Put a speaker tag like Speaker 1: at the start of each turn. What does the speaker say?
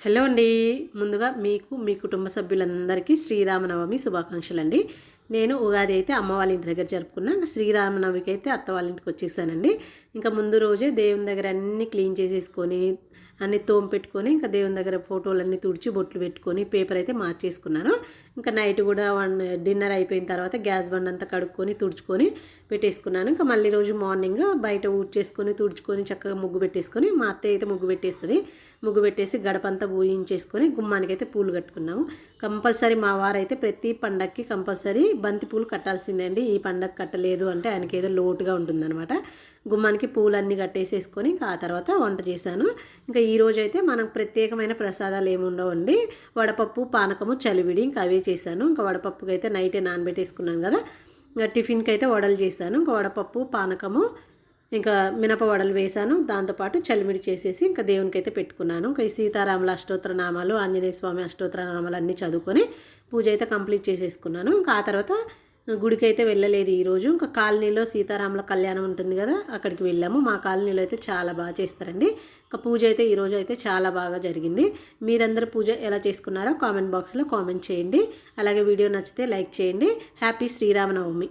Speaker 1: Hello అండి. ముందుగా మీకు మీ కుటుంబ సభ్యులందరికీ శ్రీరామనవమి శుభాకాంక్షలండి. నేను ఉగాది అయితే అమ్మ వాళ్ళ ఇంటి దగ్గర జరుపుకున్నా. శ్రీరామనవమికి అయితే అత్త వాళ్ళ ఇంటికి వచ్చేసానండి. ఇంకా ముందు రోజే దేవుని దగ్గర అన్నీ క్లీన్ చేసేసుకొని అన్నీ తోము పెట్టుకొని ఇంకా దేవుని దగ్గర ఫోటోలన్నీ తుడిచి బొట్లు పెట్టుకొని పేపర్ అయితే మార్చేసుకున్నాను. ఇంకా నైట్ కూడా డిన్నర్ అయిపోయిన తర్వాత గ్యాస్ బండ్ అంతా కడుక్కొని తుడుచుకొని పెట్టేసుకున్నాను. ఇంకా మళ్ళీ రోజు మార్నింగ్ బయట ఊడ్చేసుకొని తుడుచుకొని చక్కగా ముగ్గు పెట్టేసుకొని మా అత్తయ్య అయితే ముగ్గు పెట్టేస్తుంది. ముగ్గు పెట్టేసి గడపంతా పూజించేసుకొని గుమ్మానికి అయితే పూలు కట్టుకున్నాము. కంపల్సరీ మా వారైతే ప్రతి పండగకి కంపల్సరీ బంతి పూలు కట్టాల్సిందే అండి. ఈ పండగ కట్టలేదు అంటే ఆయనకి ఏదో లోటుగా ఉంటుందన్నమాట. గుమ్మానికి పూలన్నీ కట్టేసేసుకొని ఇంకా ఆ తర్వాత వంట చేశాను. ఇంకా ఈరోజు అయితే మనకు ప్రత్యేకమైన ప్రసాదాలు ఏమి ఉండవండి. వడపప్పు, పానకము, చలివిడి ఇంకా అవే చేశాను. ఇంకా వడపప్పుకి అయితే నైటే నానబెట్టేసుకున్నాను కదా. ఇంకా టిఫిన్కి అయితే వడలు చేశాను. ఇంకా వడపప్పు, పానకము, ఇంకా మినప వడలు వేశాను. దాంతోపాటు చలిమిడి చేసేసి ఇంకా దేవునికి అయితే పెట్టుకున్నాను. ఇంకా ఈ సీతారాముల అష్టోత్తర నామాలు, ఆంజనేయ స్వామి అష్టోత్తర నామాలు అన్నీ చదువుకొని పూజ అయితే కంప్లీట్ చేసేసుకున్నాను. ఇంకా ఆ తర్వాత గుడికి అయితే వెళ్ళలేదు ఈరోజు. ఇంకా కాలనీలో సీతారాముల కళ్యాణం ఉంటుంది కదా, అక్కడికి వెళ్ళాము. మా కాలనీలో అయితే చాలా బాగా చేస్తారండి. ఇంకా పూజ అయితే ఈరోజు అయితే చాలా బాగా జరిగింది. మీరందరూ పూజ ఎలా చేసుకున్నారో కామెంట్ బాక్స్లో కామెంట్ చేయండి. అలాగే వీడియో నచ్చితే లైక్ చేయండి. హ్యాపీ శ్రీరామనవమి.